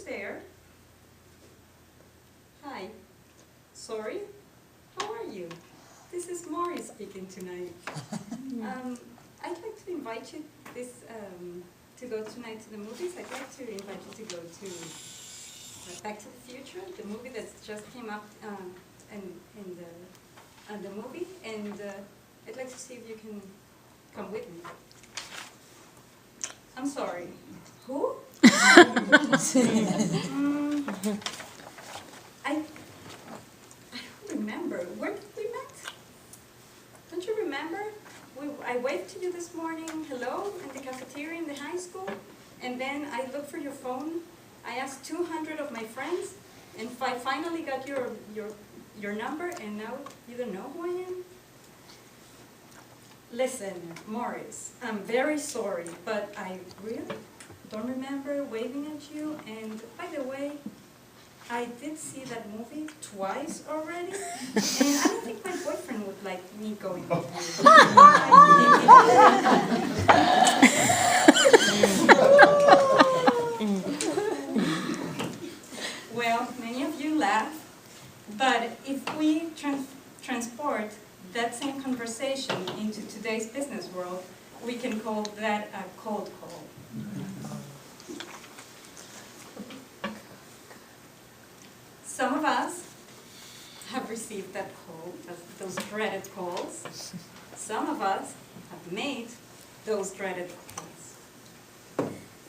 there. Hi. Sorry. How are you? This is Maury speaking tonight. I'd like to invite you to go tonight to the movies. I'd like to invite you to go to Back to the Future, the movie that just came up in the movie, and I'd like to see if you can come with me. I'm sorry. Who? I don't remember. Where did we met? Don't you remember? I waved to you this morning, hello, in the cafeteria in the high school, and then I looked for your phone. I asked 200 of my friends, and I finally got your number, and now you don't know who I am? Listen, Morris, I'm very sorry, but I really don't remember waving at you, and by the way, I did see that movie twice already, and I don't think my boyfriend would like me going with you. Well, many of you laugh, but if we transport that same conversation into today's business world, we can call that a cold call. Some of us have received that call, those dreaded calls. Some of us have made those dreaded calls.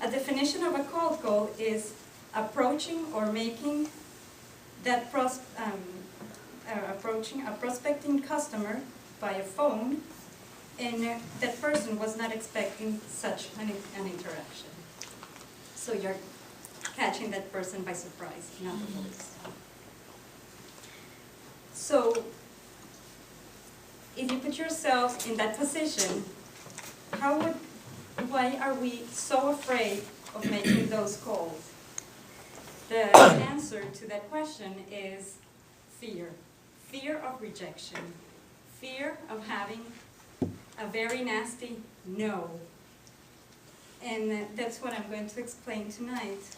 A definition of a cold call is approaching or making that approaching a prospecting customer via phone, and that person was not expecting such an interaction. So you're catching that person by surprise, in other words. So, if you put yourself in that position, why are we so afraid of making those calls? The answer to that question is fear. Fear of rejection. Fear of having a very nasty no. And that's what I'm going to explain tonight.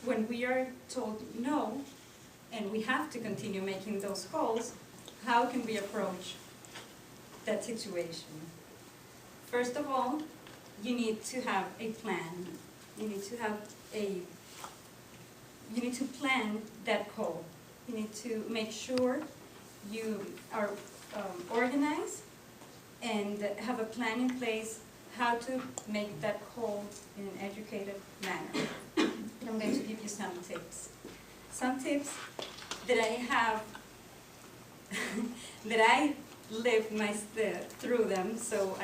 When we are told no, and we have to continue making those calls, how can we approach that situation? First of all, you need to have a plan. You need to plan that call. You need to make sure you are organized and have a plan in place how to make that call in an educated manner. I'm going to give you some tips. Some tips that I have, that I lived through them, so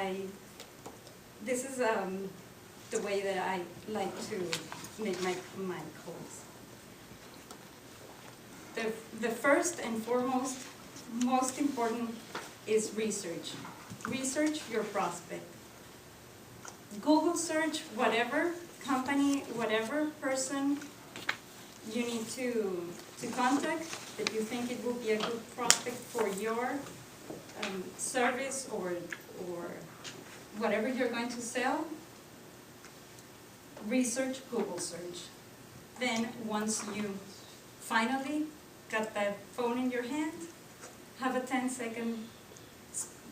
this is the way that I like to make my calls. The first and foremost, most important is research. Research your prospect. Google search whatever company, whatever person you need to contact that you think it will be a good prospect for your service or whatever you're going to sell. Research, Google search. Then once you finally got that phone in your hand, have a 10-second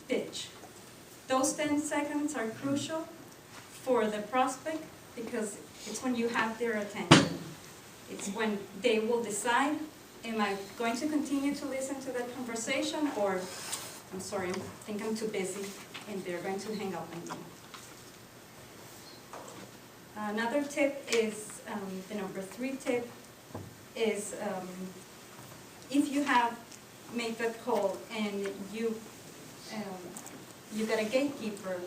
pitch. Those 10 seconds are crucial for the prospect because it's when you have their attention. It's when they will decide, am I going to continue to listen to that conversation, or I'm sorry, I think I'm too busy, and they're going to hang up on me. Another tip is, the number 3 tip is, if you have made that call and you got a gatekeeper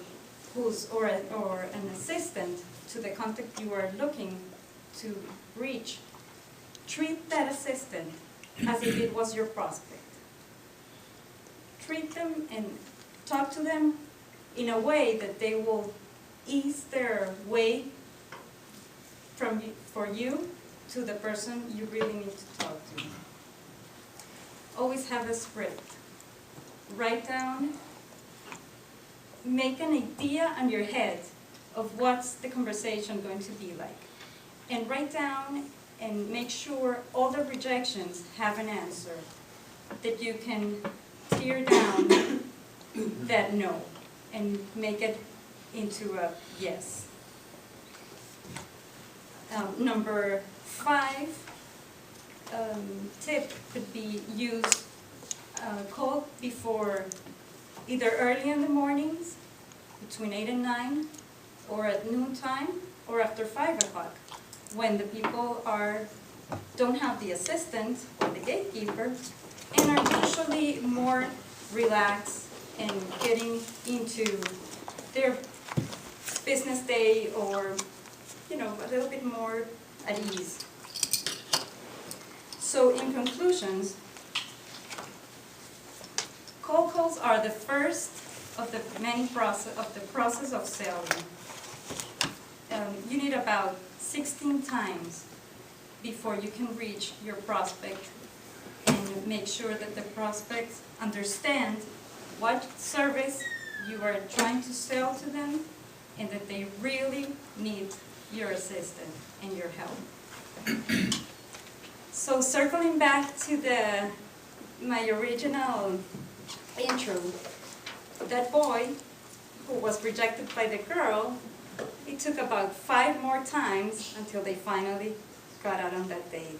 or an assistant to the contact you are looking to reach, treat that assistant as if it was your prospect. Treat them and talk to them in a way that they will ease their way for you to the person you really need to talk to. Always have a script. Write down, make an idea on your head of what's the conversation going to be like. and write down and make sure all the rejections have an answer, that you can tear down that no and make it into a yes. Number 5 tip could be use call before either early in the mornings, between 8 and 9, or at noontime, or after 5 o'clock, when the people don't have the assistant or the gatekeeper, and are usually more relaxed and getting into their business day, or a little bit more at ease. So in conclusions, cold calls are the first of the process of selling. You need about 16 times before you can reach your prospect and make sure that the prospects understand what service you are trying to sell to them, and that they really need your assistance and your help. So circling back to my original intro, that boy who was rejected by the girl, it took about 5 more times until they finally got out on that date.